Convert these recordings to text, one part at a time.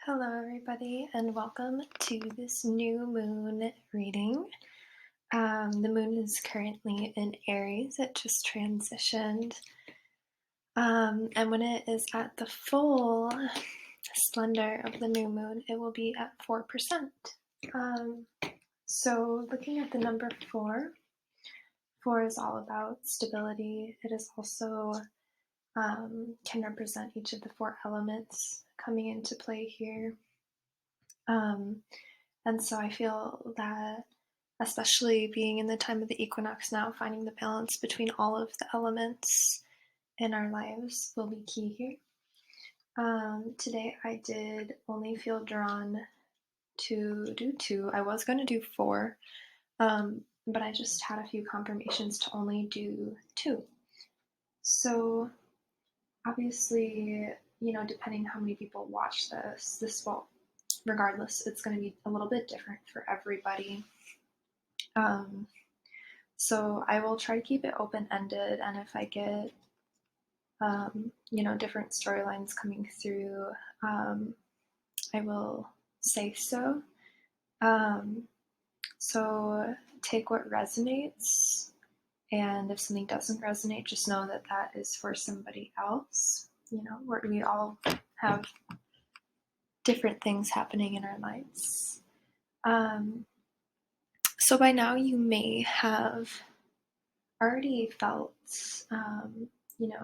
Hello, everybody, and welcome to this new moon reading. The moon is currently in Aries. It just transitioned. And when it is at the full splendor of the new moon, it will be at 4%. So looking at the number 4, 4 is all about stability. It is also can represent each of the 4 elements coming into play here. And so I feel that, especially being in the time of the equinox now, finding the balance between all of the elements in our lives will be key here. Today I did only feel drawn to do 2. I was going to do 4, but I just had a few confirmations to only do 2. So obviously, depending how many people watch this will, regardless, it's going to be a little bit different for everybody. So I will try to keep it open-ended, and if I get different storylines coming through, I will say so. So take what resonates, and if something doesn't resonate, just know that that is for somebody else. We all have different things happening in our lives. So by now you may have already felt, a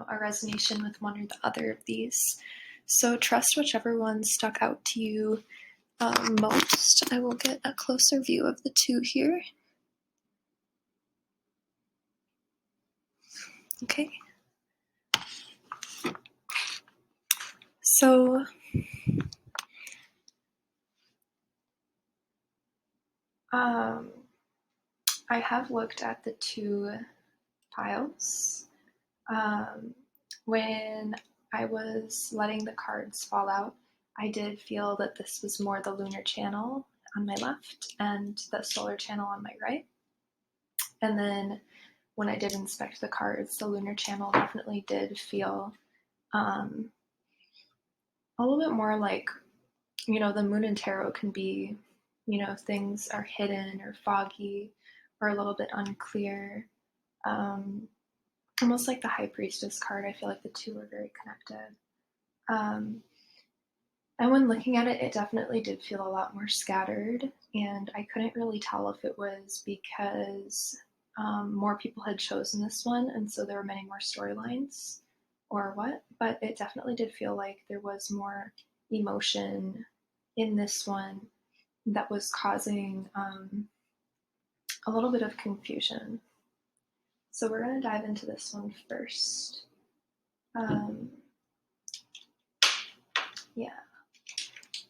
resonation with one or the other of these. So trust whichever one stuck out to you most. I will get a closer view of the 2 here. Okay. So I have looked at the 2 piles. When I was letting the cards fall out, I did feel that this was more the lunar channel on my left and the solar channel on my right. And then when I did inspect the cards, the lunar channel definitely did feel a little bit more like, the moon and tarot can be, things are hidden or foggy or a little bit unclear. Almost like the High Priestess card, I feel like the 2 are very connected. And when looking at it, it definitely did feel a lot more scattered, and I couldn't really tell if it was because more people had chosen this one, and so there were many more storylines, or what, but it definitely did feel like there was more emotion in this one that was causing a little bit of confusion. So we're going to dive into this one first. Yeah.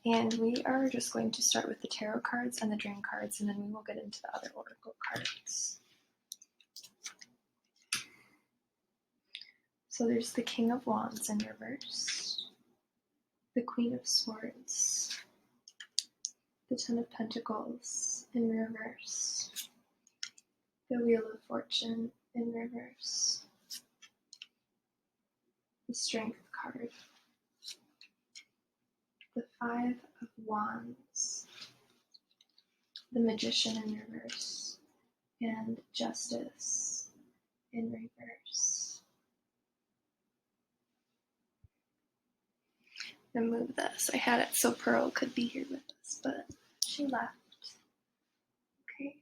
And we are just going to start with the tarot cards and the dream cards, and then we will get into the other oracle cards. So there's the King of Wands in reverse, the Queen of Swords, the Ten of Pentacles in reverse, the Wheel of Fortune in reverse, the Strength card, the Five of Wands, the Magician in reverse, and Justice in reverse. And move this. I had it so Pearl could be here with us, but she left. Okay.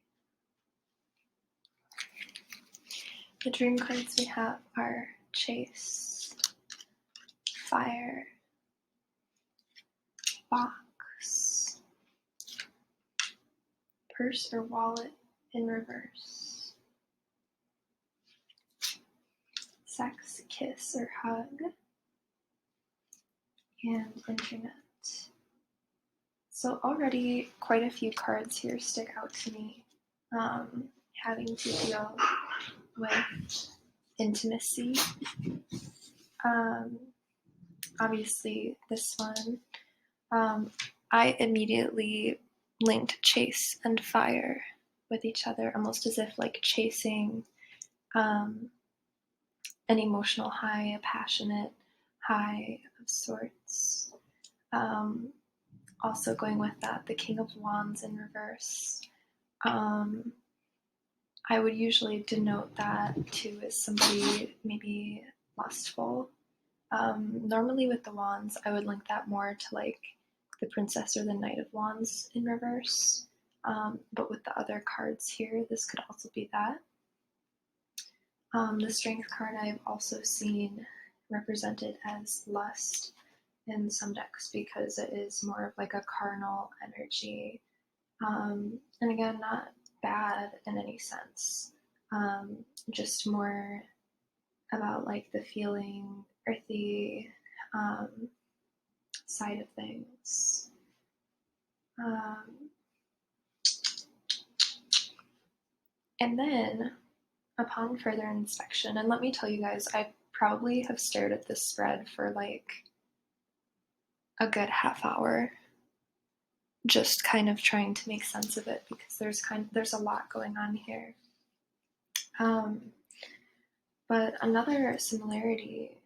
The dream cards we have are Chase, Fire, Box, Purse or Wallet in reverse, Sex, Kiss or Hug, and Internet. So already quite a few cards here stick out to me, having to deal with intimacy. Obviously this one, I immediately linked Chase and Fire with each other, almost as if like chasing an emotional high, a passionate high of sorts. also going with that, the King of Wands in reverse. I would usually denote that too as somebody maybe lustful. Normally with the wands, I would link that more to like the Princess or the Knight of Wands in reverse. But with the other cards here, this could also be that. The Strength card I've also seen represented as lust in some decks because it is more of like a carnal energy. And again, not bad in any sense, just more about like the feeling, earthy side of things. And then upon further inspection, and let me tell you guys, I probably have stared at this spread for like a good half hour, just kind of trying to make sense of it because there's a lot going on here. But another similarity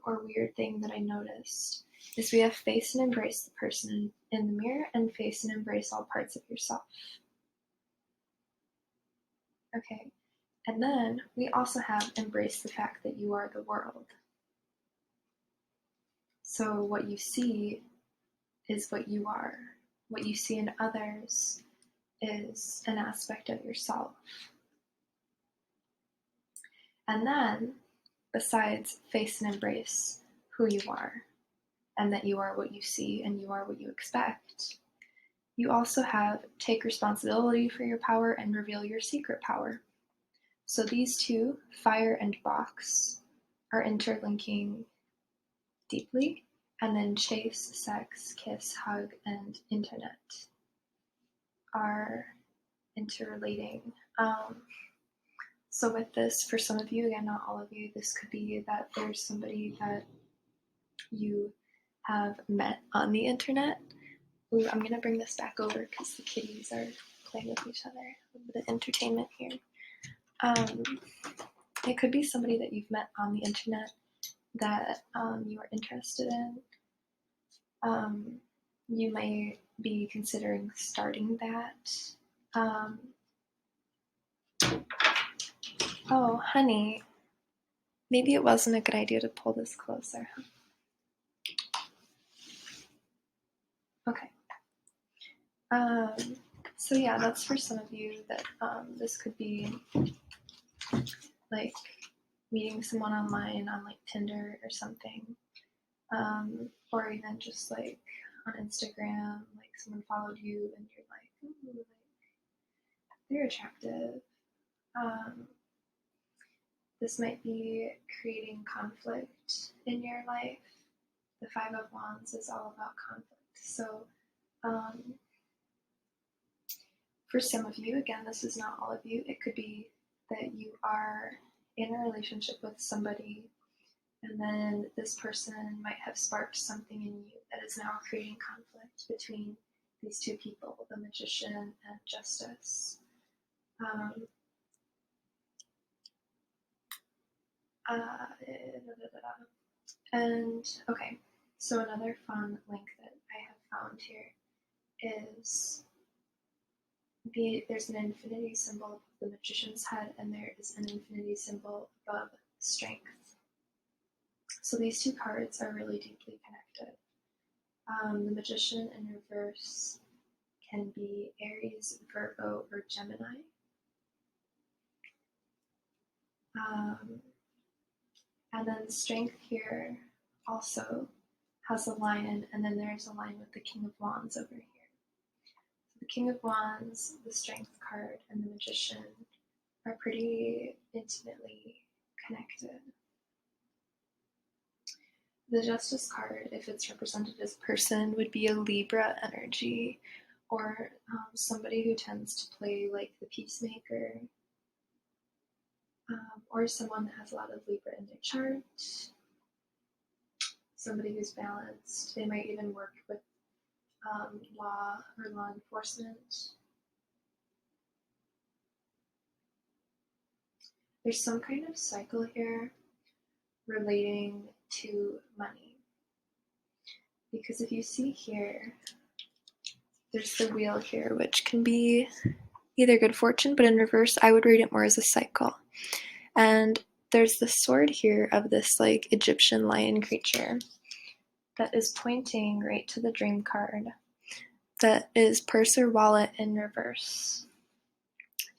or weird thing that I noticed is we have face and embrace the person in the mirror and face and embrace all parts of yourself. Okay, and then we also have embrace the fact that you are the world. So what you see is what you are. What you see in others is an aspect of yourself. And then, besides face and embrace who you are, and that you are what you see and you are what you expect, you also have take responsibility for your power and reveal your secret power. So these two, fire and box, are interlinking deeply, and then chase, sex, kiss, hug, and internet are interrelating. So with this, for some of you, again, not all of you, this could be that there's somebody that you have met on the internet. Ooh, I'm gonna bring this back over because the kitties are playing with each other. A little bit of entertainment here. It could be somebody that you've met on the internet that you are interested in. You might be considering starting that. Oh, honey, maybe it wasn't a good idea to pull this closer. Okay. So yeah, that's for some of you that this could be like meeting someone online on like Tinder or something, or even just like on Instagram, like someone followed you and you're like, ooh, like they're attractive. This might be creating conflict in your life. The Five of Wands is all about conflict. So for some of you, again, this is not all of you, it could be that you are in a relationship with somebody and then this person might have sparked something in you that is now creating conflict between these two people, the Magician and Justice. And okay, so another fun link that I have found here is there's an infinity symbol above the Magician's head and there is an infinity symbol above Strength. So these two cards are really deeply connected. The Magician in reverse can be Aries, Virgo, or Gemini. And then Strength here also has a lion, and then there's a line with the King of Wands over here. So the King of Wands, the Strength card, and the Magician are pretty intimately connected. The Justice card, if it's represented as a person, would be a Libra energy, or somebody who tends to play like the peacemaker, or someone that has a lot of Libra in their chart. Somebody who's balanced. They might even work with law or law enforcement. There's some kind of cycle here relating to money. Because if you see here, there's the wheel here, which can be either good fortune, but in reverse, I would read it more as a cycle. And there's the sword here of this like Egyptian lion creature that is pointing right to the dream card. That is purse or wallet in reverse.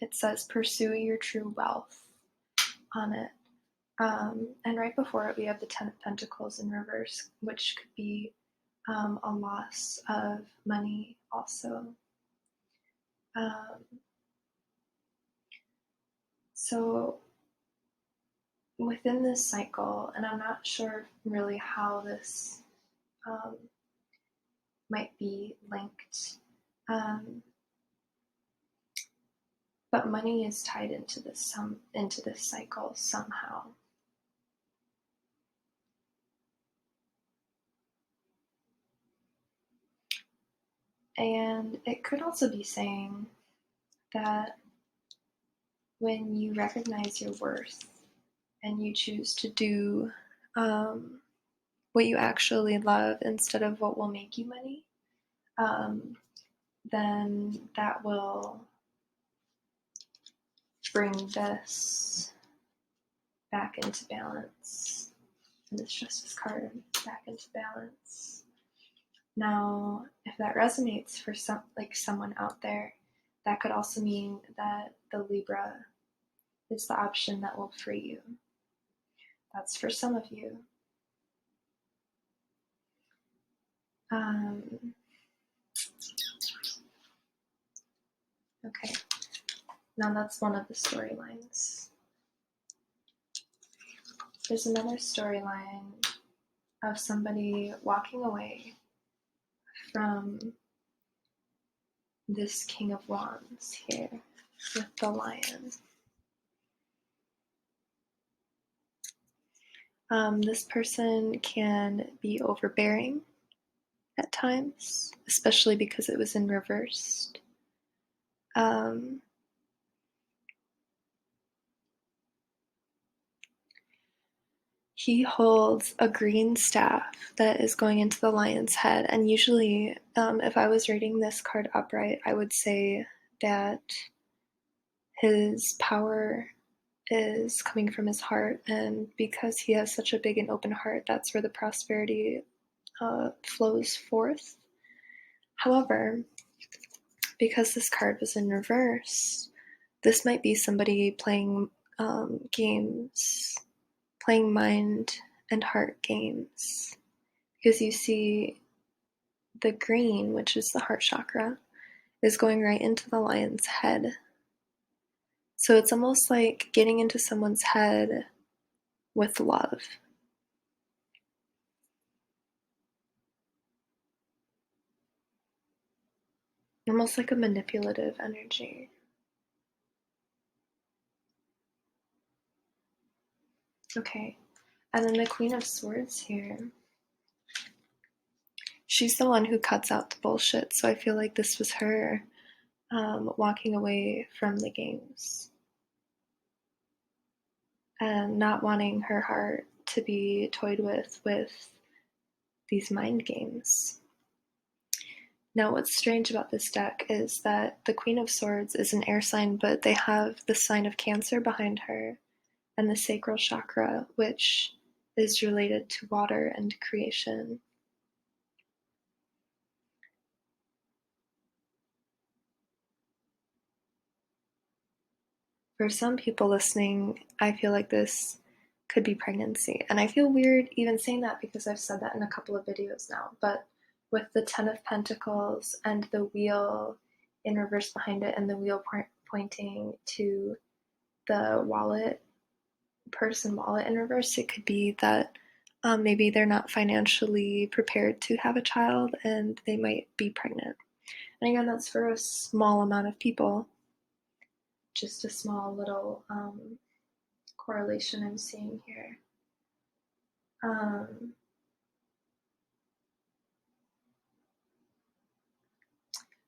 It says pursue your true wealth on it. And right before it, we have the Ten of Pentacles in reverse, which could be a loss of money also. So within this cycle, and I'm not sure really how this might be linked, but money is tied into this cycle somehow. And it could also be saying that when you recognize your worth and you choose to do what you actually love instead of what will make you money, then that will bring this back into balance. And this Justice card back into balance. Now, if that resonates for someone out there, that could also mean that the Libra is the option that will free you. That's for some of you. Okay, now that's one of the storylines. There's another storyline of somebody walking away from this King of Wands here with the lion. This person can be overbearing at times, especially because it was in reversed. He holds a green staff that is going into the lion's head, and usually if I was reading this card upright, I would say that his power is coming from his heart, and because he has such a big and open heart, that's where the prosperity flows forth. However, because this card was in reverse, this might be somebody playing games, playing mind and heart games, because you see the green, which is the heart chakra, is going right into the lion's head. So it's almost like getting into someone's head with love. Almost like a manipulative energy. Okay, and then the Queen of Swords here. She's the one who cuts out the bullshit, so I feel like this was her walking away from the games and not wanting her heart to be toyed with these mind games. Now, what's strange about this deck is that the Queen of Swords is an air sign, but they have the sign of Cancer behind her and the sacral chakra, which is related to water and creation. For some people listening, I feel like this could be pregnancy. And I feel weird even saying that because I've said that in a couple of videos now. But with the Ten of Pentacles and the wheel in reverse behind it and the wheel pointing to the wallet, purse and wallet in reverse, it could be that maybe they're not financially prepared to have a child and they might be pregnant. And again, that's for a small amount of people. Just a small little correlation I'm seeing here.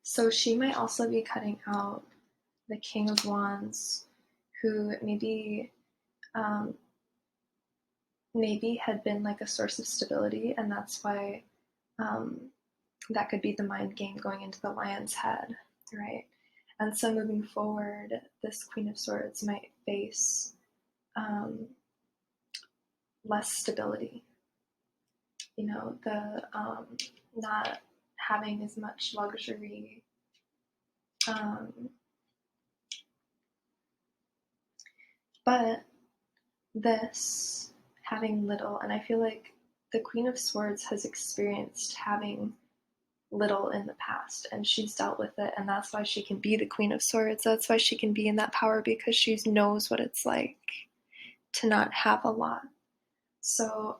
So she might also be cutting out the King of Wands, who maybe had been like a source of stability, and that's why that could be the mind game going into the lion's head, right? And so moving forward, this Queen of Swords might face less stability. The not having as much luxury. But this having little, and I feel like the Queen of Swords has experienced having little in the past, and she's dealt with it, and that's why she can be the Queen of Swords. That's why she can be in that power, because she knows what it's like to not have a lot. So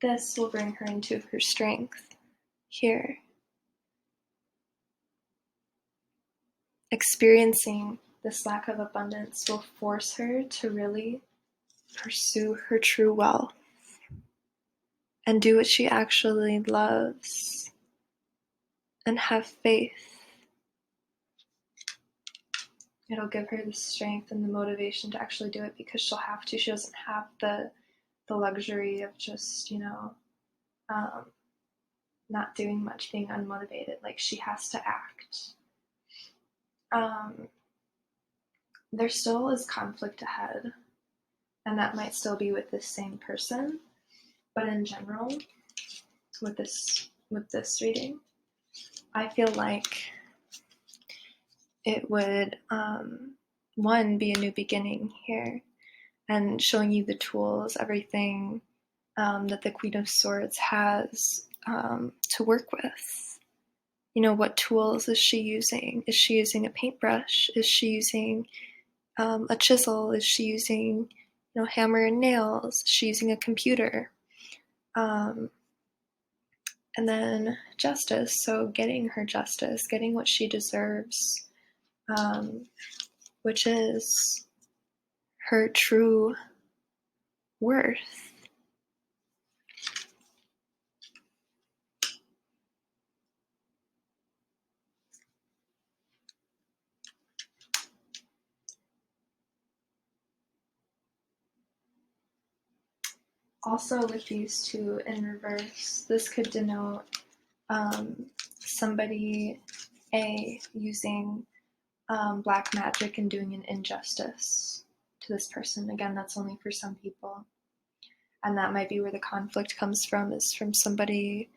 this will bring her into her strength here. Experiencing this lack of abundance will force her to really pursue her true wealth and do what she actually loves and have faith. It'll give her the strength and the motivation to actually do it, because she'll have to. She doesn't have the luxury of just, not doing much, being unmotivated. Like, she has to act. There still is conflict ahead, and that might still be with this same person, but in general, with this reading, I feel like it would one, be a new beginning here, and showing you the tools, everything that the Queen of Swords has to work with. What tools is she using? Is she using a paintbrush? Is she using a chisel? Is she using, hammer and nails? Is she using a computer? And then justice, so getting her justice, getting what she deserves, which is her true worth. Also, with these two in reverse, this could denote somebody using black magic and doing an injustice to this person. Again, that's only for some people, and that might be where the conflict comes from, is from somebody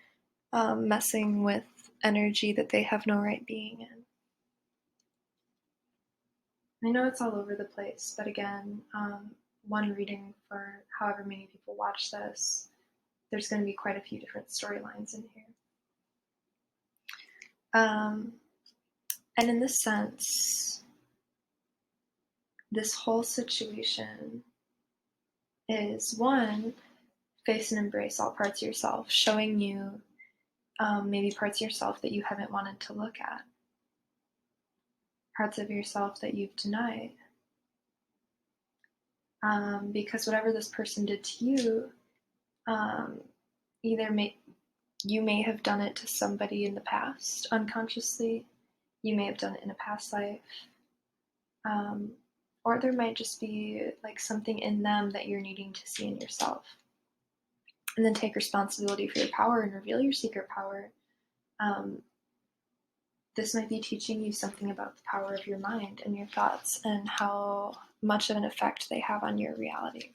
messing with energy that they have no right being in. I know it's all over the place, but again, one reading for however many people watch this, there's going to be quite a few different storylines in here. And in this sense, this whole situation is, one, face and embrace all parts of yourself, showing you maybe parts of yourself that you haven't wanted to look at, parts of yourself that you've denied. Because whatever this person did to you, you may have done it to somebody in the past unconsciously, you may have done it in a past life, or there might just be like something in them that you're needing to see in yourself. And then take responsibility for your power and reveal your secret power. This might be teaching you something about the power of your mind and your thoughts, and how much of an effect they have on your reality.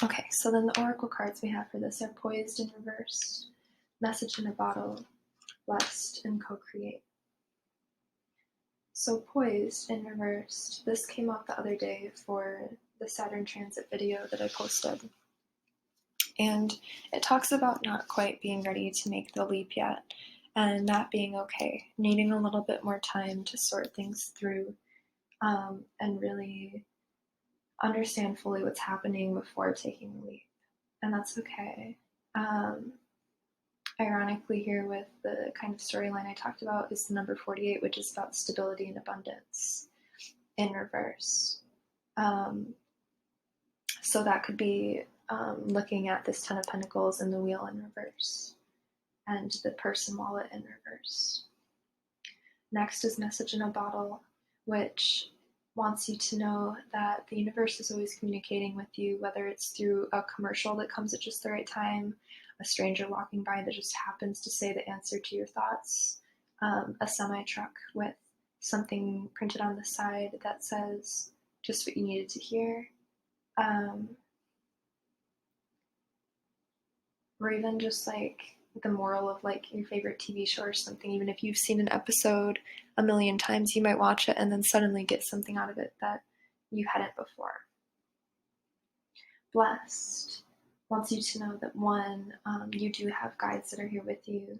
Okay, so then the oracle cards we have for this are Poised in Reverse, Message in a Bottle, Blessed, and Co-Create. So Poised in Reversed, this came out the other day for the Saturn transit video that I posted. And it talks about not quite being ready to make the leap yet, and that being okay, needing a little bit more time to sort things through, and really understand fully what's happening before taking the leap. And that's okay. Ironically, here with the kind of storyline I talked about is the number 48, which is about stability and abundance in reverse. So that could be looking at this Ten of Pentacles and the Wheel in reverse, and the Person Wallet in reverse. Next is Message in a Bottle, which wants you to know that the universe is always communicating with you, whether it's through a commercial that comes at just the right time, a stranger walking by that just happens to say the answer to your thoughts, a semi-truck with something printed on the side that says just what you needed to hear, or even just like the moral of like your favorite TV show or something. Even if you've seen an episode a million times, you might watch it and then suddenly get something out of it that you hadn't before. Blessed wants you to know that one, you do have guides that are here with you,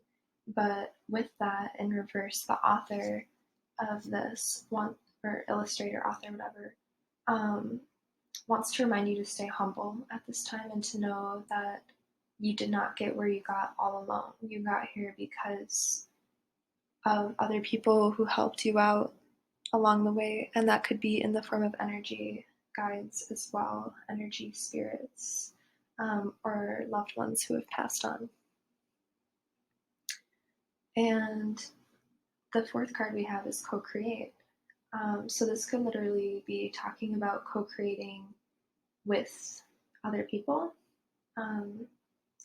but with that in reverse, the author of this one, or illustrator, author, whatever, wants to remind you to stay humble at this time and to know that you did not get where you got all alone. You got here because of other people who helped you out along the way, and that could be in the form of energy guides as well, energy spirits, or loved ones who have passed on. And the fourth card we have is co-create. So this could literally be talking about co-creating with other people,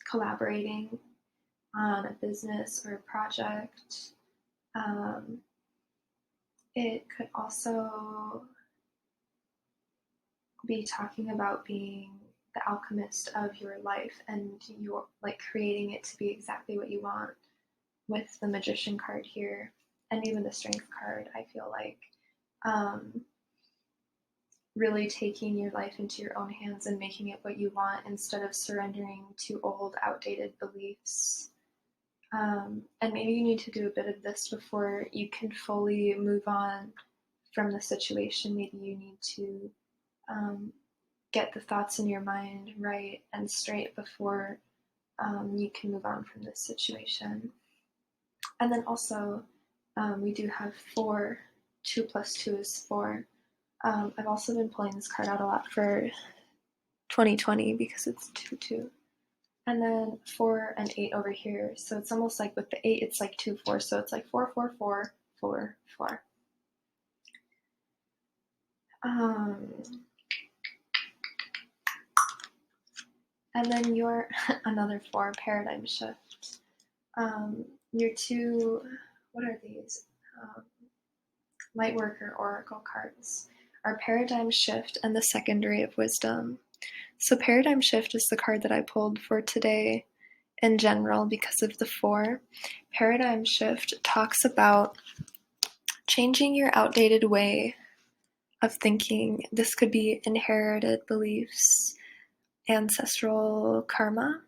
collaborating on a business or a project. It could also be talking about being the alchemist of your life and you're like creating it to be exactly what you want with the magician card here, and even the strength card. I feel like really taking your life into your own hands and making it what you want instead of surrendering to old, outdated beliefs. And maybe you need to do a bit of this before you can fully move on from the situation. Maybe you need to get the thoughts in your mind right and straight before you can move on from this situation. And then also, we do have 4. 2 plus 2 is 4. I've also been pulling this card out a lot for 2020 because it's 2-2. And then 4 and 8 over here. So it's almost like with the 8, it's like 2-4. So it's like 4-4-4, 4-4. And then your another 4, paradigm shift. Your 2, what are these? Lightworker oracle cards are paradigm shift and the secondary of wisdom. So paradigm shift is the card that I pulled for today in general because of the 4. Paradigm shift talks about changing your outdated way of thinking. This could be inherited beliefs, ancestral karma,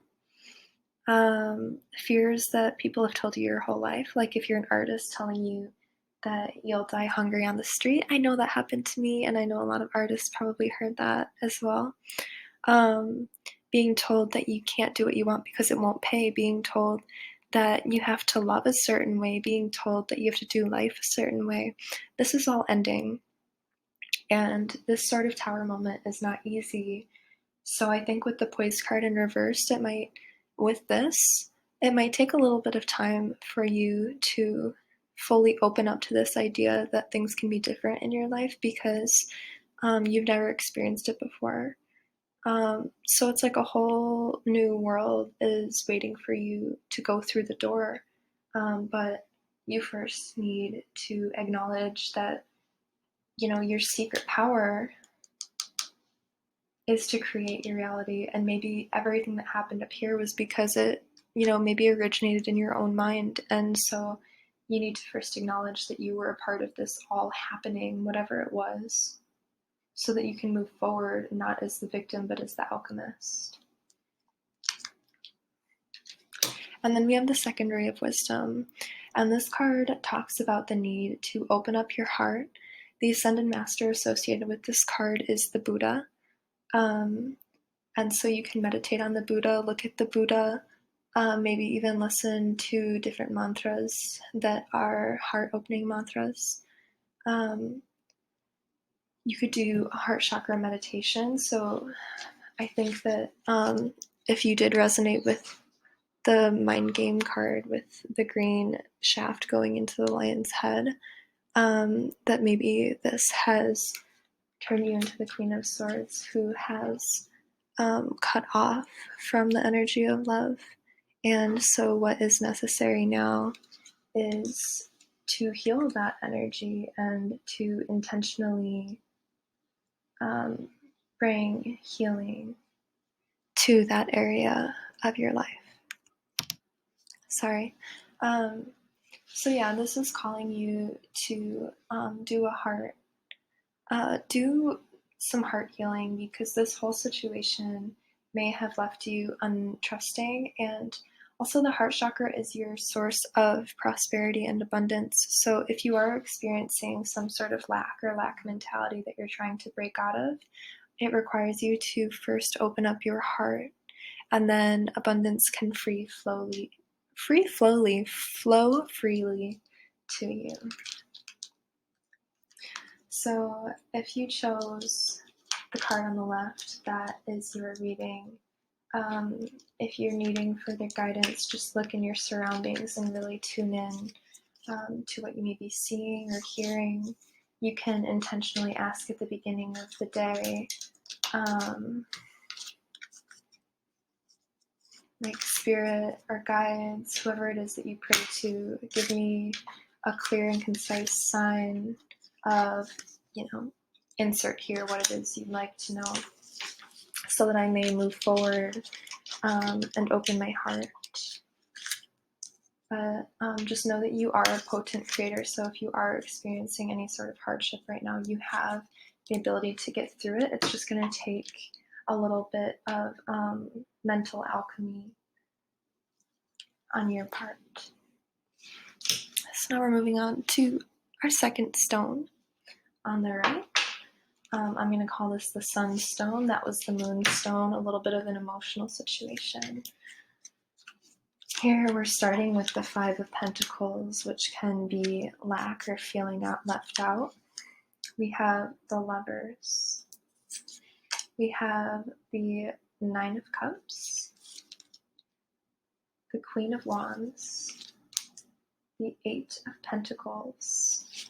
fears that people have told you your whole life. Like if you're an artist telling you that you'll die hungry on the street. I know that happened to me, and I know a lot of artists probably heard that as well. Being told that you can't do what you want because it won't pay, being told that you have to love a certain way, being told that you have to do life a certain way. This is all ending. And this sort of tower moment is not easy. So I think with the poise card in reversed, it might take a little bit of time for you to fully open up to this idea that things can be different in your life because you've never experienced it before. So it's like a whole new world is waiting for you to go through the door. But you first need to acknowledge that, your secret power is to create your reality. And maybe everything that happened up here was because it, maybe originated in your own mind. And so you need to first acknowledge that you were a part of this all happening, whatever it was, so that you can move forward, not as the victim, but as the alchemist. And then we have the secondary of wisdom. And this card talks about the need to open up your heart. The Ascended Master associated with this card is the Buddha. And so you can meditate on the Buddha, look at the Buddha, maybe even listen to different mantras that are heart-opening mantras. You could do a heart chakra meditation. So I think that if you did resonate with the mind game card with the green shaft going into the lion's head, that maybe this has turned you into the Queen of Swords who has cut off from the energy of love And so what is necessary now is to heal that energy and to intentionally bring healing to that area of your life. Sorry. So yeah, this is calling you to do some heart healing, because this whole situation may have left you untrusting. And also, the heart chakra is your source of prosperity and abundance. So if you are experiencing some sort of lack or lack mentality that you're trying to break out of, it requires you to first open up your heart, and then abundance can flow freely to you. So if you chose the card on the left, that is your reading. If you're needing further guidance, just look in your surroundings and really tune in to what you may be seeing or hearing. You can intentionally ask at the beginning of the day, like spirit or guides, whoever it is that you pray to, give me a clear and concise sign of, insert here what it is you'd like to know, so that I may move forward and open my heart. But just know that you are a potent creator, so if you are experiencing any sort of hardship right now, you have the ability to get through it. It's just going to take a little bit of mental alchemy on your part. So now we're moving on to our second stone on the right. I'm going to call this the sun stone. That was the moon stone, a little bit of an emotional situation. Here we're starting with the Five of Pentacles, which can be lack or feeling left out. We have the Lovers. We have the Nine of Cups, the Queen of Wands, the Eight of Pentacles,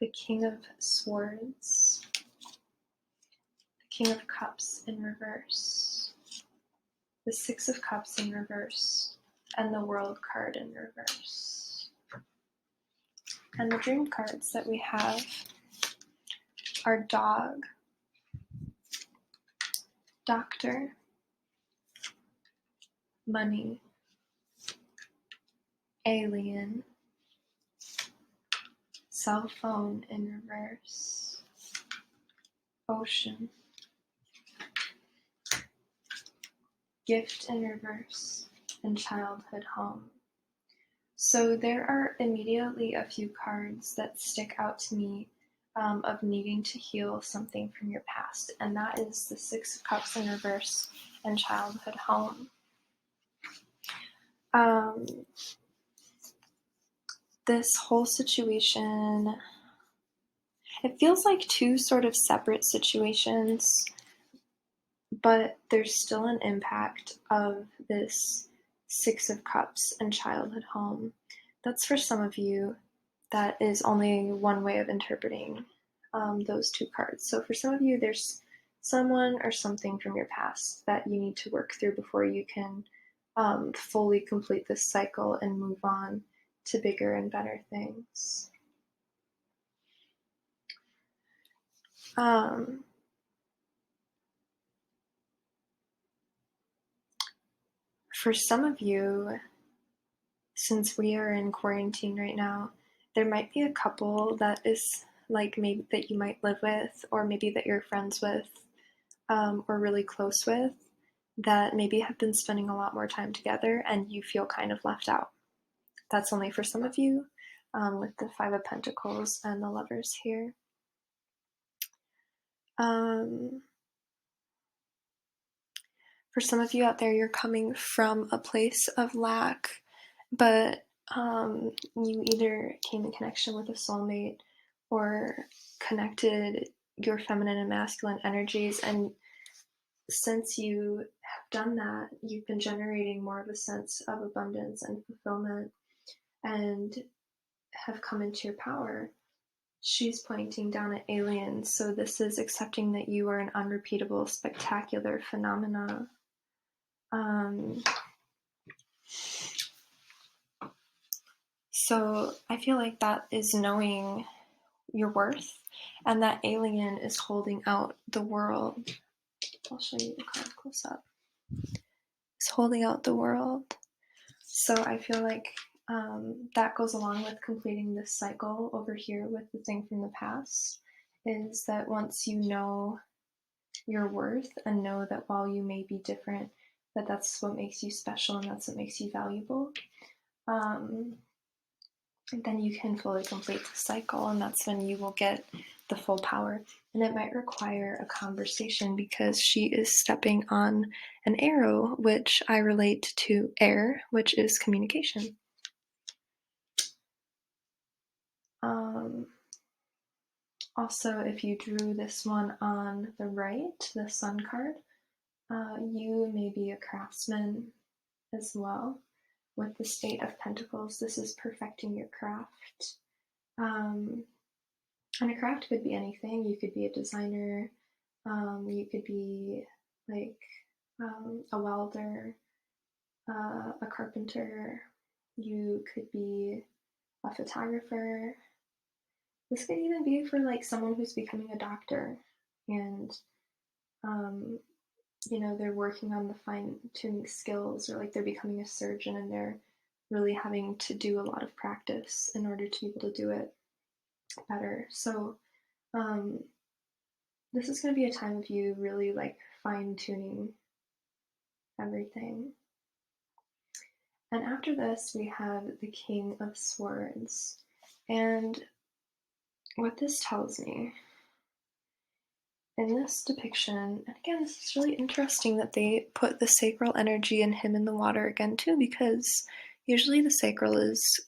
the King of Swords, the King of Cups in reverse, the Six of Cups in reverse, and the World card in reverse. And the dream cards that we have are Dog, Doctor, Money, Alien, Cell Phone in reverse, Ocean, Gift in reverse, and Childhood Home. So there are immediately a few cards that stick out to me of needing to heal something from your past, and that is the Six of Cups in reverse and Childhood Home. This whole situation, it feels like two sort of separate situations, but there's still an impact of this Six of Cups and Childhood Home. That's for some of you. That is only one way of interpreting those two cards. So for some of you, there's someone or something from your past that you need to work through before you can fully complete this cycle and move on to bigger and better things. For some of you, since we are in quarantine right now, there might be a couple that is like maybe that you might live with, or maybe that you're friends with, or really close with, that maybe have been spending a lot more time together and you feel kind of left out. That's only for some of you, with the Five of Pentacles and the Lovers here. For some of you out there, you're coming from a place of lack, but you either came in connection with a soulmate or connected your feminine and masculine energies, and since you have done that, you've been generating more of a sense of abundance and fulfillment and have come into your power. She's pointing down at aliens, so this is accepting that you are an unrepeatable, spectacular phenomena. So I feel like that is knowing your worth, and that alien is holding out the world. I'll show you the card close up. It's holding out the world. So I feel like that goes along with completing this cycle over here with the thing from the past, is that once you know your worth and know that while you may be different, that that's what makes you special and that's what makes you valuable, then you can fully complete the cycle, and that's when you will get the full power. And it might require a conversation because she is stepping on an arrow, which I relate to air, which is communication. Also, if you drew this one on the right, the sun card, you may be a craftsman as well. With the Eight of Pentacles, this is perfecting your craft. And a craft could be anything. You could be a designer, you could be like a welder, a carpenter, you could be a photographer. This could even be for like someone who's becoming a doctor and they're working on the fine-tuning skills, or like they're becoming a surgeon and they're really having to do a lot of practice in order to be able to do it better. So this is going to be a time of you really like fine-tuning everything. And after this, we have the King of Swords. And what this tells me in this depiction, and again, this is really interesting that they put the sacral energy and him in the water again too, because usually the sacral is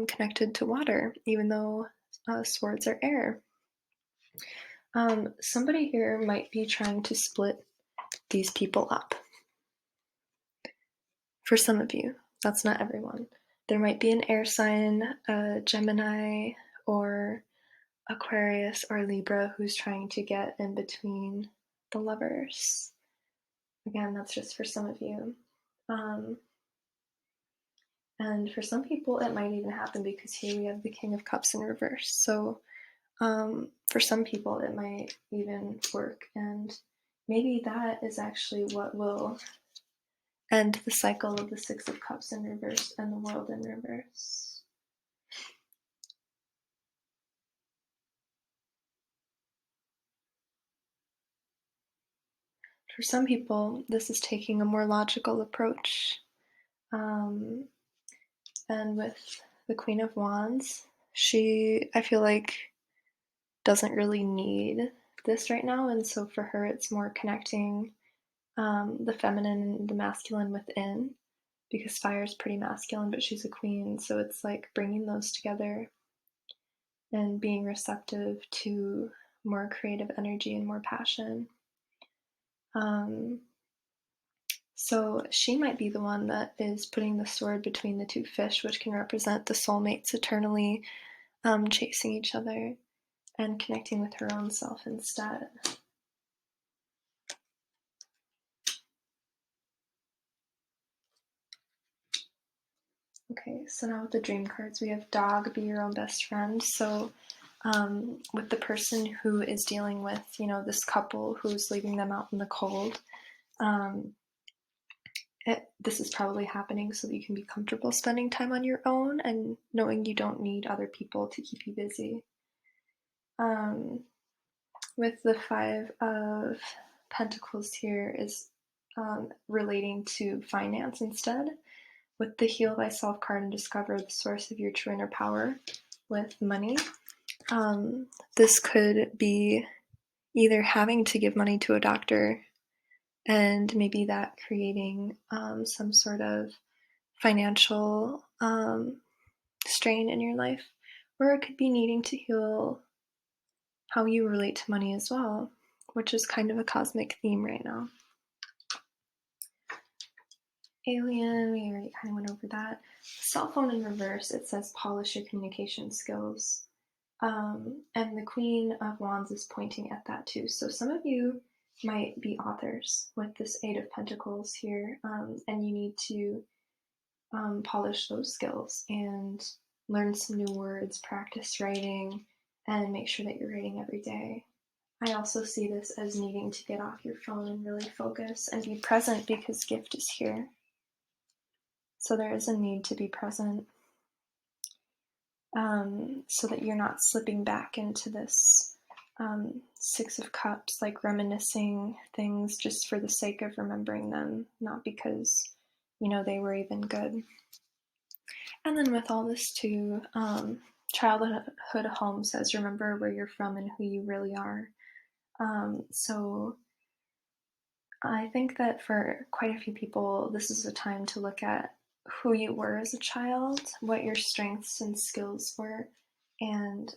connected to water, even though swords are air. Somebody here might be trying to split these people up. For some of you, that's not everyone. There might be an air sign, a Gemini, or Aquarius or Libra who's trying to get in between the lovers. Again, that's just for some of you. And for some people, it might even happen because here we have the King of Cups in reverse. So for some people, it might even work. And maybe that is actually what will end the cycle of the Six of Cups in reverse and the World in reverse. For some people, this is taking a more logical approach. And with the Queen of Wands, she, I feel like, doesn't really need this right now. And so for her, it's more connecting the feminine and the masculine within, because fire is pretty masculine, but she's a queen. So it's like bringing those together and being receptive to more creative energy and more passion. So she might be the one that is putting the sword between the two fish, which can represent the soulmates eternally chasing each other and connecting with her own self instead. Okay, so now with the dream cards, we have dog, be your own best friend. So with the person who is dealing with, this couple who's leaving them out in the cold, this is probably happening so that you can be comfortable spending time on your own and knowing you don't need other people to keep you busy. With the Five of Pentacles here is relating to finance instead. With the Heal Thyself card and discover the source of your true inner power with money. This could be either having to give money to a doctor and maybe that creating some sort of financial strain in your life, or it could be needing to heal how you relate to money as well, which is kind of a cosmic theme right now. Alien, we already kind of went over that. Cell phone in reverse, it says polish your communication skills. And the Queen of Wands is pointing at that too. So some of you might be authors with this Eight of Pentacles here, and you need to polish those skills and learn some new words, practice writing, and make sure that you're writing every day. I also see this as needing to get off your phone and really focus and be present because gift is here. So there is a need to be present, so that you're not slipping back into this Six of Cups, like reminiscing things just for the sake of remembering them, not because, they were even good. And then with all this too, childhood home says, remember where you're from and who you really are. So I think that for quite a few people, this is a time to look at who you were as a child, what your strengths and skills were, and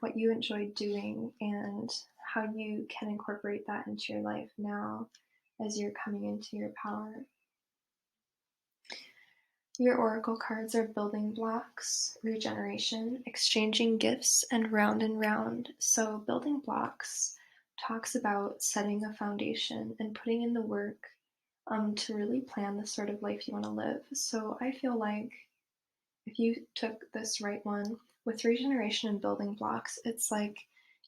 what you enjoyed doing, and how you can incorporate that into your life now as you're coming into your power. Your oracle cards are building blocks, regeneration, exchanging gifts, and round and round. So building blocks talks about setting a foundation and putting in the work to really plan the sort of life you want to live. So I feel like if you took this right one with regeneration and building blocks, it's like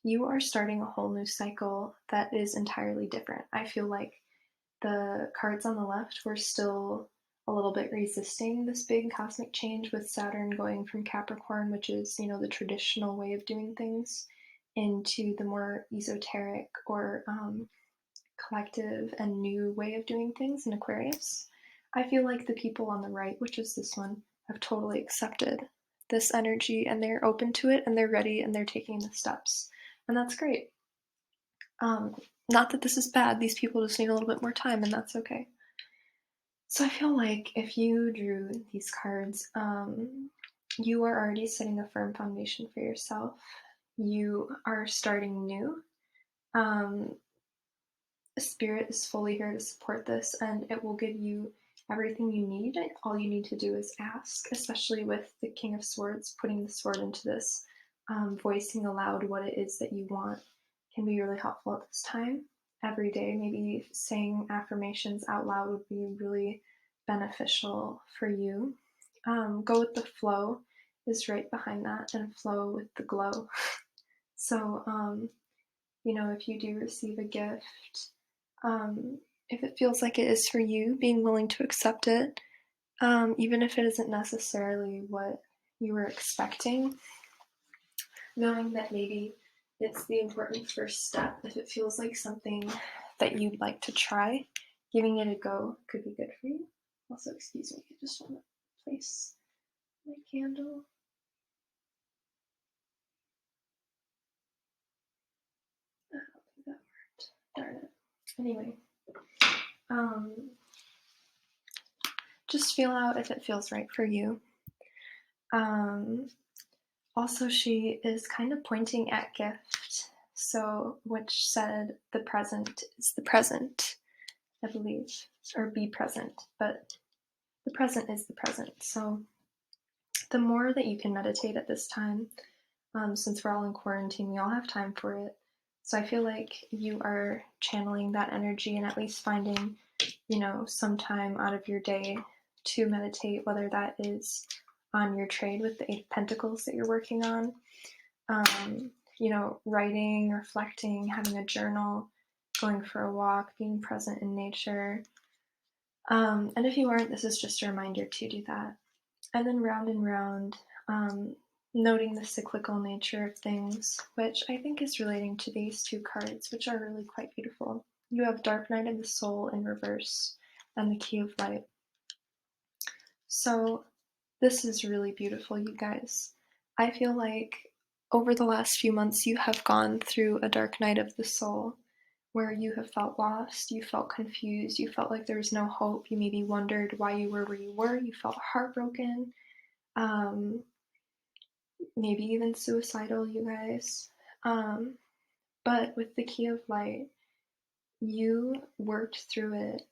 you are starting a whole new cycle that is entirely different. I feel like the cards on the left were still a little bit resisting this big cosmic change with Saturn going from Capricorn, which is, the traditional way of doing things, into the more esoteric or collective and new way of doing things in Aquarius. I feel like the people on the right, which is this one, have totally accepted this energy and they're open to it and they're ready and they're taking the steps. And that's great. Not that this is bad, these people just need a little bit more time and that's okay. So I feel like if you drew these cards, you are already setting a firm foundation for yourself. You are starting new. Spirit is fully here to support this and it will give you everything you need. All you need to do is ask, especially with the King of Swords, putting the sword into this, voicing aloud what it is that you want can be really helpful at this time. Every day, maybe saying affirmations out loud would be really beneficial for you. Go with the flow is right behind that, and flow with the glow. So, if you do receive a gift, if it feels like it is for you, being willing to accept it, even if it isn't necessarily what you were expecting, knowing that maybe it's the important first step. If it feels like something that you'd like to try, giving it a go could be good for you. Also, excuse me, I just want to place my candle. I don't think that worked. Darn it. Anyway, just feel out if it feels right for you. Also, she is kind of pointing at gift, so which said the present is the present, I believe, or be present, but the present is the present. So the more that you can meditate at this time, since we're all in quarantine, we all have time for it. So I feel like you are channeling that energy and at least finding, some time out of your day to meditate, whether that is on your trade with the Eight of Pentacles that you're working on, writing, reflecting, having a journal, going for a walk, being present in nature. And if you aren't, this is just a reminder to do that. And then round and round, noting the cyclical nature of things, which I think is relating to these two cards, which are really quite beautiful. You have Dark Night of the Soul in reverse and the Key of Light. So this is really beautiful, you guys. I feel like over the last few months you have gone through a dark night of the soul where you have felt lost, you felt confused, you felt like there was no hope, you maybe wondered why you were where you were, you felt heartbroken, maybe even suicidal, you guys. But with the Key of Light, you worked through it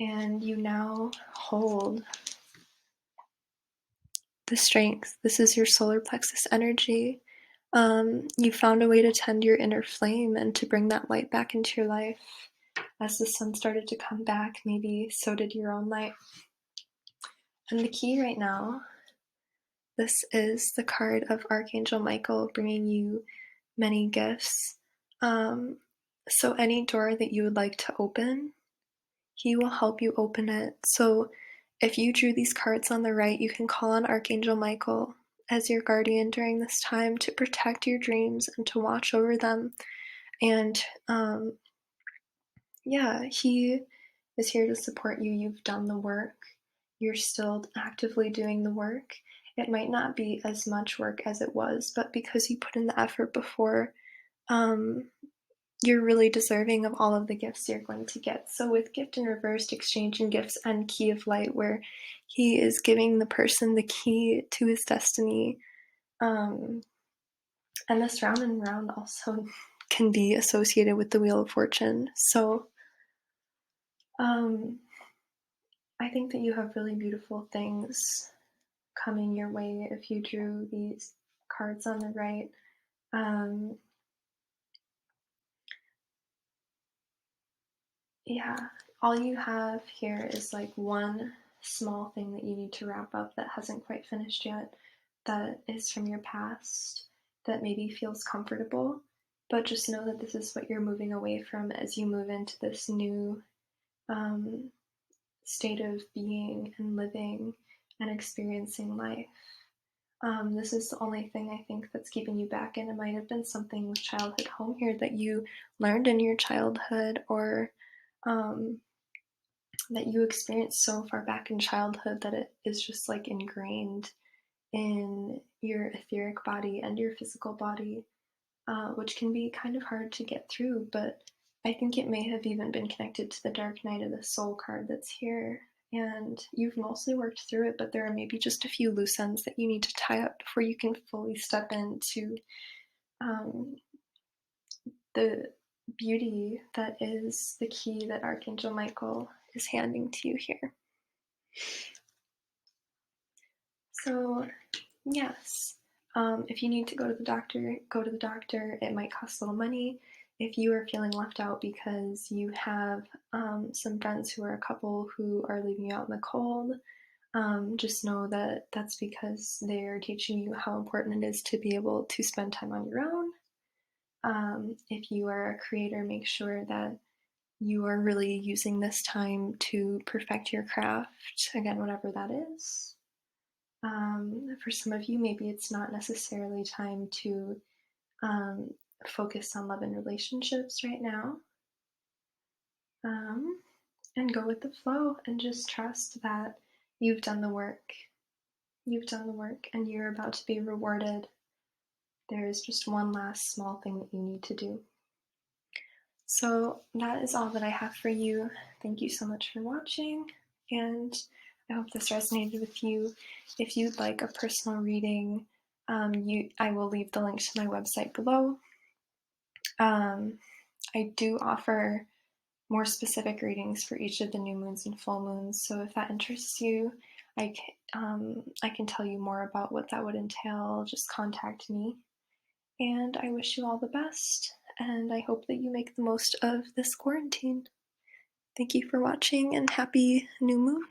and you now hold the strength. This is your solar plexus energy. You found a way to tend your inner flame and to bring that light back into your life. As the sun started to come back, maybe so did your own light. And the key right now, this is the card of Archangel Michael bringing you many gifts. So any door that you would like to open, he will help you open it. So if you drew these cards on the right, you can call on Archangel Michael as your guardian during this time to protect your dreams and to watch over them. And yeah, he is here to support you. You've done the work. You're still actively doing the work. It might not be as much work as it was, but because you put in the effort before, um, you're really deserving of all of the gifts you're going to get. So with gift in reversed, exchanging gifts and key of light, where he is giving the person the key to his destiny, and this round and round also can be associated with the Wheel of Fortune. So I think that you have really beautiful things coming your way if you drew these cards on the right. Yeah, all you have here is like one small thing that you need to wrap up that hasn't quite finished yet, that is from your past, that maybe feels comfortable, but just know that this is what you're moving away from as you move into this new um, state of being and living and experiencing life. This is the only thing I think that's keeping you back, and it might have been something with childhood home here that you learned in your childhood, or um, that you experienced so far back in childhood that it is just like ingrained in your etheric body and your physical body, which can be kind of hard to get through. But I think it may have even been connected to the Dark Night of the Soul card that's here. And you've mostly worked through it, but there are maybe just a few loose ends that you need to tie up before you can fully step into um, the beauty that is the key that Archangel Michael is handing to you here. So, yes, if you need to go to the doctor, go to the doctor. It might cost a little money. If you are feeling left out because you have some friends who are a couple who are leaving you out in the cold, just know that that's because they're teaching you how important it is to be able to spend time on your own. If you are a creator, make sure that you are really using this time to perfect your craft, again, whatever that is. For some of you, maybe it's not necessarily time to um, focus on love and relationships right now. Um, and go with the flow and just trust that you've done the work. You've done the work and you're about to be rewarded. There is just one last small thing that you need to do. So that is all that I have for you. Thank you so much for watching, and I hope this resonated with you. If you'd like a personal reading, I will leave the link to my website below. I do offer more specific readings for each of the new moons and full moons, so if that interests you, I can tell you more about what that would entail. Just contact me. And I wish you all the best, and I hope that you make the most of this quarantine. Thank you for watching, and happy new moon.